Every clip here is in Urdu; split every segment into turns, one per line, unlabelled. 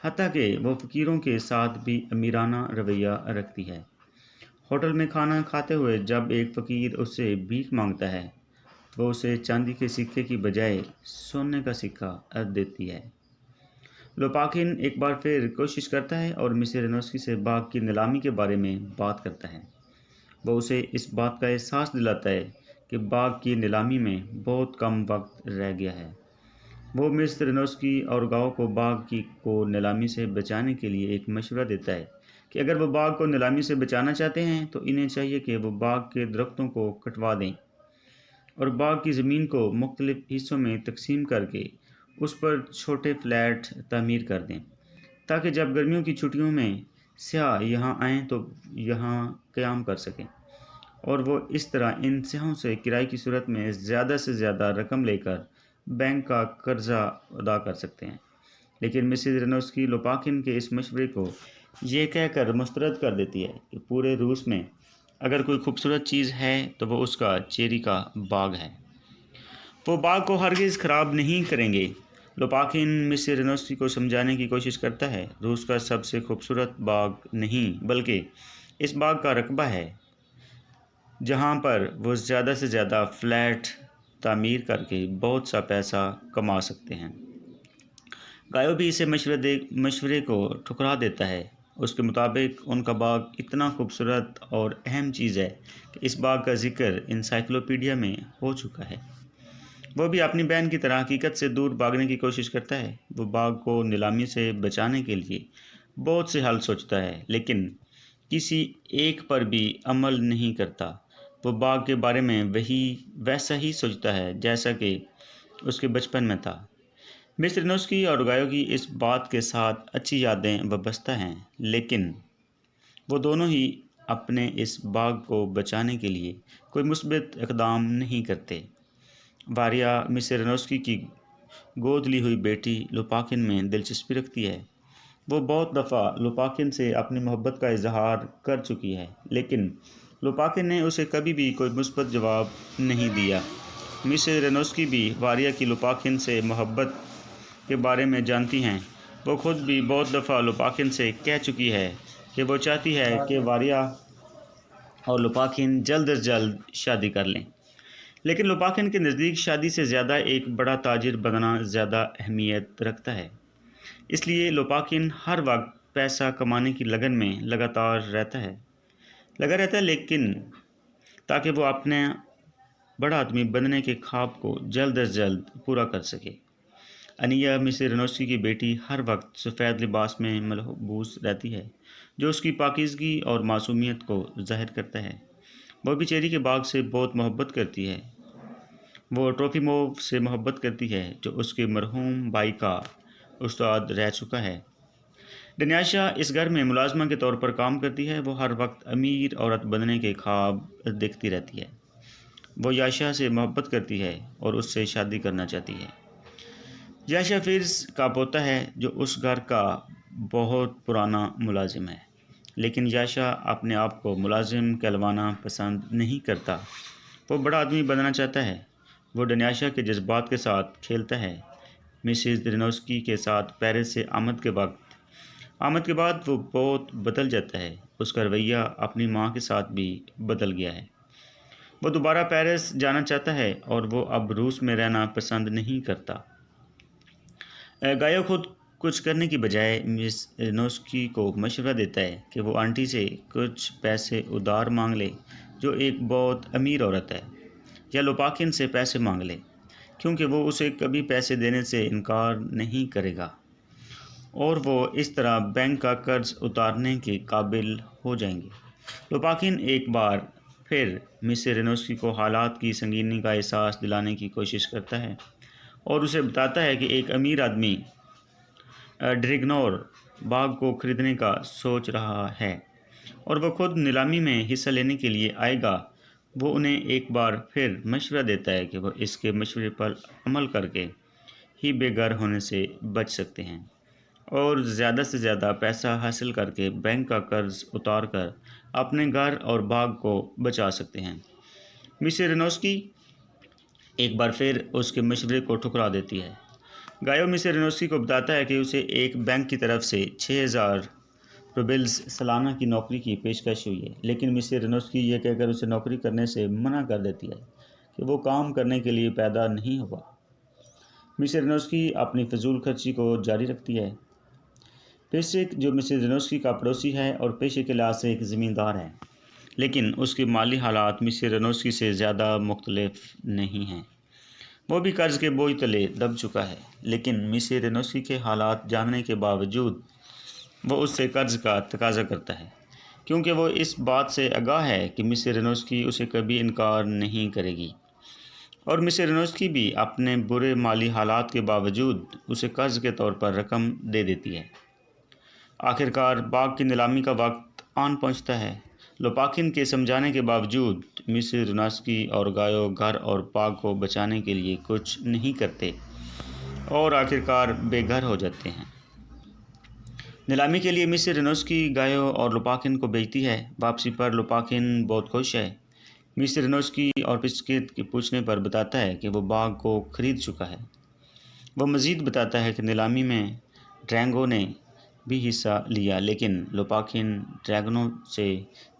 حتیٰ کہ وہ فقیروں کے ساتھ بھی امیرانہ رویہ رکھتی ہے۔ ہوٹل میں کھانا کھاتے ہوئے جب ایک فقیر اس سے بھیک مانگتا ہے، وہ اسے چاندی کے سکے کی بجائے سونے کا سکہ دیتی ہے۔ لوپاکن ایک بار پھر کوشش کرتا ہے اور مسز رینوسکی سے باغ کی نیلامی کے بارے میں بات کرتا ہے۔ وہ اسے اس بات کا احساس دلاتا ہے کہ باغ کی نیلامی میں بہت کم وقت رہ گیا ہے۔ وہ مسز رینوسکی اور گاؤں کو باغ کو نیلامی سے بچانے کے لیے ایک مشورہ دیتا ہے کہ اگر وہ باغ کو نیلامی سے بچانا چاہتے ہیں تو انہیں چاہیے کہ وہ باغ کے درختوں کو کٹوا دیں اور باغ کی زمین کو مختلف حصوں میں تقسیم کر کے اس پر چھوٹے فلیٹ تعمیر کر دیں، تاکہ جب گرمیوں کی چھٹیوں میں سیاح یہاں آئیں تو یہاں قیام کر سکیں، اور وہ اس طرح ان سیاحوں سے کرائے کی صورت میں زیادہ سے زیادہ رقم لے کر بینک کا قرضہ ادا کر سکتے ہیں۔ لیکن مسز رینوسکی لوپاکن کے اس مشورے کو یہ کہہ کر مسترد کر دیتی ہے کہ پورے روس میں اگر کوئی خوبصورت چیز ہے تو وہ اس کا چیری کا باغ ہے۔ وہ باغ کو ہرگز خراب نہیں کریں گے۔ لوپاکن مسز رینوسکی کو سمجھانے کی کوشش کرتا ہے، روس کا سب سے خوبصورت باغ نہیں بلکہ اس باغ کا رقبہ ہے جہاں پر وہ زیادہ سے زیادہ فلیٹ تعمیر کر کے بہت سا پیسہ کما سکتے ہیں۔ گایو بھی اسے مشورے کو ٹھکرا دیتا ہے۔ اس کے مطابق ان کا باغ اتنا خوبصورت اور اہم چیز ہے کہ اس باغ کا ذکر انسائکلوپیڈیا میں ہو چکا ہے۔ وہ بھی اپنی بہن کی طرح حقیقت سے دور بھاگنے کی کوشش کرتا ہے۔ وہ باغ کو نیلامی سے بچانے کے لیے بہت سے حل سوچتا ہے، لیکن کسی ایک پر بھی عمل نہیں کرتا۔ وہ باغ کے بارے میں ویسا ہی سوچتا ہے جیسا کہ اس کے بچپن میں تھا۔ مس رینوسکی اور گایو کی اس بات کے ساتھ اچھی یادیں وابستہ ہیں، لیکن وہ دونوں ہی اپنے اس باغ کو بچانے کے لیے کوئی مثبت اقدام نہیں کرتے۔ واریا مس رینوسکی کی گود لی ہوئی بیٹی لوپاکن میں دلچسپی رکھتی ہے۔ وہ بہت دفعہ لوپاکن سے اپنی محبت کا اظہار کر چکی ہے، لیکن لوپاکن نے اسے کبھی بھی کوئی مثبت جواب نہیں دیا۔ مس رینوسکی بھی واریا کی لوپاکن سے محبت کے بارے میں جانتی ہیں۔ وہ خود بھی بہت دفعہ لوپاکن سے کہہ چکی ہے کہ وہ چاہتی ہے کہ واریا اور لوپاکن جلد از جلد شادی کر لیں، لیکن لوپاکن کے نزدیک شادی سے زیادہ ایک بڑا تاجر بننا زیادہ اہمیت رکھتا ہے۔ اس لیے لوپاکن ہر وقت پیسہ کمانے کی لگن میں لگا رہتا ہے لیکن تاکہ وہ اپنے بڑا آدمی بننے کے خواب کو جلد از جلد پورا کر سکے۔ انیا مس رینوسکی کی بیٹی ہر وقت سفید لباس میں ملبوس رہتی ہے، جو اس کی پاکیزگی اور معصومیت کو ظاہر کرتا ہے۔ وہ بھی چیری کے باغ سے بہت محبت کرتی ہے۔ وہ ٹروفیموو سے محبت کرتی ہے جو اس کے مرحوم بھائی کا استاد رہ چکا ہے۔ ڈنیاشا اس گھر میں ملازمہ کے طور پر کام کرتی ہے۔ وہ ہر وقت امیر عورت بننے کے خواب دیکھتی رہتی ہے۔ وہ یاشا سے محبت کرتی ہے اور اس سے شادی کرنا چاہتی ہے۔ یاشا فیرز کا پوتا ہے جو اس گھر کا بہت پرانا ملازم ہے، لیکن یاشا اپنے آپ کو ملازم کہلوانا پسند نہیں کرتا۔ وہ بڑا آدمی بننا چاہتا ہے۔ وہ ڈنیاشا کے جذبات کے ساتھ کھیلتا ہے۔ مسز رینوسکی کے ساتھ پیرس سے آمد کے بعد وہ بہت بدل جاتا ہے۔ اس کا رویہ اپنی ماں کے ساتھ بھی بدل گیا ہے۔ وہ دوبارہ پیرس جانا چاہتا ہے اور وہ اب روس میں رہنا پسند نہیں کرتا۔ گایو خود کچھ کرنے کی بجائے مس رینوسکی کو مشورہ دیتا ہے کہ وہ آنٹی سے کچھ پیسے ادھار مانگ لے جو ایک بہت امیر عورت ہے، یا لوپاکن سے پیسے مانگ لے کیونکہ وہ اسے کبھی پیسے دینے سے انکار نہیں کرے گا، اور وہ اس طرح بینک کا قرض اتارنے کے قابل ہو جائیں گے۔ لوپاکن ایک بار پھر مس رینوسکی کو حالات کی سنگینی کا احساس دلانے کی کوشش کرتا ہے اور اسے بتاتا ہے کہ ایک امیر آدمی ڈریگنور باغ کو خریدنے کا سوچ رہا ہے اور وہ خود نیلامی میں حصہ لینے کے لیے آئے گا۔ وہ انہیں ایک بار پھر مشورہ دیتا ہے کہ وہ اس کے مشورے پر عمل کر کے ہی بے گھر ہونے سے بچ سکتے ہیں اور زیادہ سے زیادہ پیسہ حاصل کر کے بینک کا قرض اتار کر اپنے گھر اور باغ کو بچا سکتے ہیں۔ مس رینوسکی ایک بار پھر اس کے مشورے کو ٹھکرا دیتی ہے۔ گایو مسز رینوسکی کو بتاتا ہے کہ اسے ایک بینک کی طرف سے 6000 روبلز سالانہ کی نوکری کی پیشکش ہوئی ہے، لیکن مسز رینوسکی یہ کہہ کر اسے نوکری کرنے سے منع کر دیتی ہے کہ وہ کام کرنے کے لیے پیدا نہیں ہوا۔ مسز رینوسکی اپنی فضول خرچی کو جاری رکھتی ہے۔ پیسک جو مسز رینوسکی کا پڑوسی ہے اور پیشے کے لحاظ سے ایک زمیندار ہے، لیکن اس کے مالی حالات مسز رینوسکی سے زیادہ مختلف نہیں ہیں۔ وہ بھی قرض کے بوجھ تلے دب چکا ہے، لیکن مسز رینوسکی کے حالات جاننے کے باوجود وہ اس سے قرض کا تقاضا کرتا ہے، کیونکہ وہ اس بات سے آگاہ ہے کہ مسز رینوسکی اسے کبھی انکار نہیں کرے گی، اور مسز رینوسکی بھی اپنے برے مالی حالات کے باوجود اسے قرض کے طور پر رقم دے دیتی ہے۔ آخرکار باغ کی نیلامی کا وقت آن پہنچتا ہے۔ لوپاکن کے سمجھانے کے باوجود مسز رینوسکی اور گایو گھر اور باغ کو بچانے کے لیے کچھ نہیں کرتے اور آخرکار بے گھر ہو جاتے ہیں۔ نیلامی کے لیے مسز رینوسکی گایو اور لوپاکن کو بھیجتی ہے۔ واپسی پر لوپاکن بہت خوش ہے۔ مسز رینوسکی اور پیسک کے پوچھنے پر بتاتا ہے کہ وہ باغ کو خرید چکا ہے۔ وہ مزید بتاتا ہے کہ نیلامی میں ڈرینگو نے بھی حصہ لیا، لیکن لوپاکن ڈریگنوں سے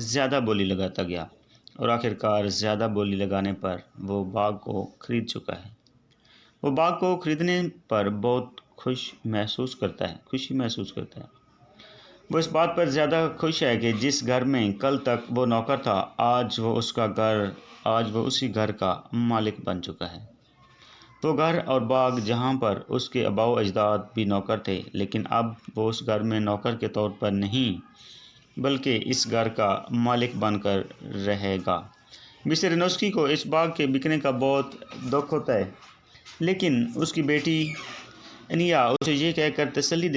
زیادہ بولی لگاتا گیا اور آخرکار زیادہ بولی لگانے پر وہ باغ کو خرید چکا ہے۔ وہ باغ کو خریدنے پر بہت خوشی محسوس کرتا ہے۔ وہ اس بات پر زیادہ خوش ہے کہ جس گھر میں کل تک وہ نوکر تھا، آج وہ اسی گھر کا مالک بن چکا ہے۔ وہ گھر اور باغ جہاں پر اس کے آباء و اجداد بھی نوکر تھے، لیکن اب وہ اس گھر میں نوکر کے طور پر نہیں بلکہ اس گھر کا مالک بن کر رہے گا۔ مسز رینوسکی کو اس باغ کے بکنے کا بہت دکھ ہوتا ہے، لیکن اس کی بیٹی انیا اسے یہ کہہ کر تسلی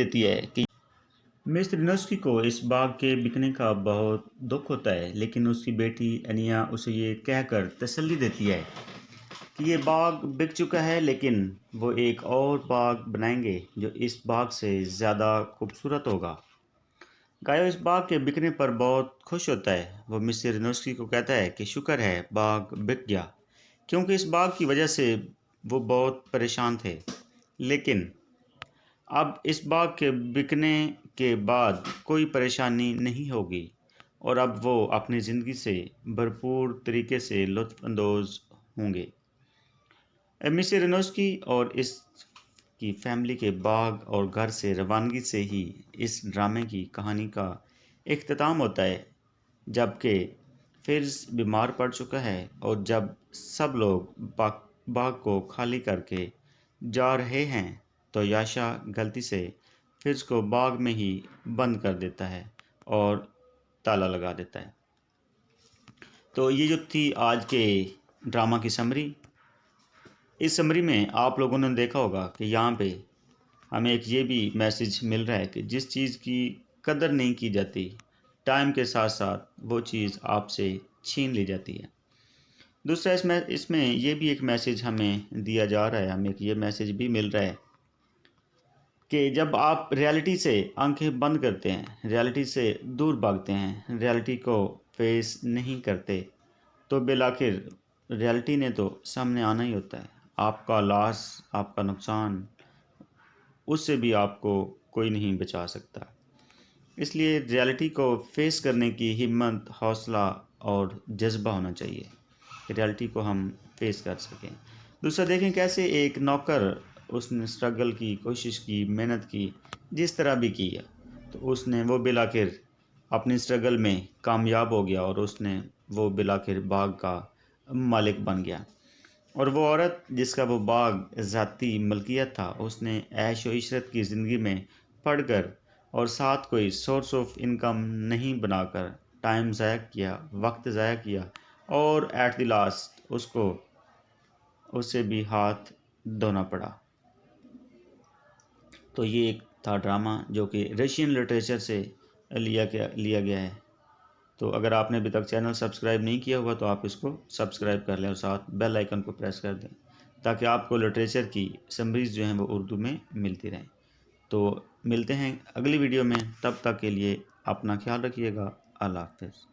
دیتی ہے کہ یہ باغ بک چکا ہے، لیکن وہ ایک اور باغ بنائیں گے جو اس باغ سے زیادہ خوبصورت ہوگا۔ گایو اس باغ کے بکنے پر بہت خوش ہوتا ہے۔ وہ مسز رینوسکی کو کہتا ہے کہ شکر ہے باغ بک گیا، کیونکہ اس باغ کی وجہ سے وہ بہت پریشان تھے، لیکن اب اس باغ کے بکنے کے بعد کوئی پریشانی نہیں ہوگی اور اب وہ اپنی زندگی سے بھرپور طریقے سے لطف اندوز ہوں گے۔ مسز رینوسکی اور اس کی فیملی کے باغ اور گھر سے روانگی سے ہی اس ڈرامے کی کہانی کا اختتام ہوتا ہے، جبکہ فرز بیمار پڑ چکا ہے اور جب سب لوگ باغ کو خالی کر کے جا رہے ہیں تو یاشا غلطی سے فرز کو باغ میں ہی بند کر دیتا ہے اور تالا لگا دیتا ہے۔ تو یہ جو تھی آج کے ڈرامہ کی سمری۔ اس سمری میں آپ لوگوں نے دیکھا ہوگا کہ یہاں پہ ہمیں ایک یہ بھی میسج مل رہا ہے کہ جس چیز کی قدر نہیں کی جاتی، ٹائم کے ساتھ ساتھ وہ چیز آپ سے چھین لی جاتی ہے۔ دوسرا اس میں یہ بھی ایک میسج ہمیں دیا جا رہا ہے، ہمیں ایک یہ میسج بھی مل رہا ہے کہ جب آپ ریالٹی سے آنکھیں بند کرتے ہیں، ریالٹی سے دور بھاگتے ہیں، ریالٹی کو فیس نہیں کرتے، تو بالآخر ریالٹی نے تو سامنے آنا ہی ہوتا ہے۔ آپ کا لاس، آپ کا نقصان، اس سے بھی آپ کو کوئی نہیں بچا سکتا۔ اس لیے ریالٹی کو فیس کرنے کی ہمت، حوصلہ اور جذبہ ہونا چاہیے کہ ریالٹی کو ہم فیس کر سکیں۔ دوسرا دیکھیں کیسے ایک نوکر، اس نے اسٹرگل کی، کوشش کی، محنت کی، جس طرح بھی کی ہے، تو اس نے وہ بالآخر اپنی اسٹرگل میں کامیاب ہو گیا اور اس نے وہ بالآخر باغ کا مالک بن گیا۔ اور وہ عورت جس کا وہ باغ ذاتی ملکیت تھا، اس نے عیش و عشرت کی زندگی میں پڑھ کر اور ساتھ کوئی سورس آف انکم نہیں بنا کر ٹائم ضائع کیا، وقت ضائع کیا، اور ایٹ دی لاسٹ اس سے بھی ہاتھ دھونا پڑا۔ تو یہ ایک تھا ڈرامہ جو کہ رشین لٹریچر سے لیا گیا ہے۔ تو اگر آپ نے ابھی تک چینل سبسکرائب نہیں کیا ہوا تو آپ اس کو سبسکرائب کر لیں اور ساتھ بیل آئیکن کو پریس کر دیں تاکہ آپ کو لٹریچر کی سمریز جو ہیں وہ اردو میں ملتی رہیں۔ تو ملتے ہیں اگلی ویڈیو میں، تب تک کے لیے اپنا خیال رکھیے گا۔ اللہ حافظ۔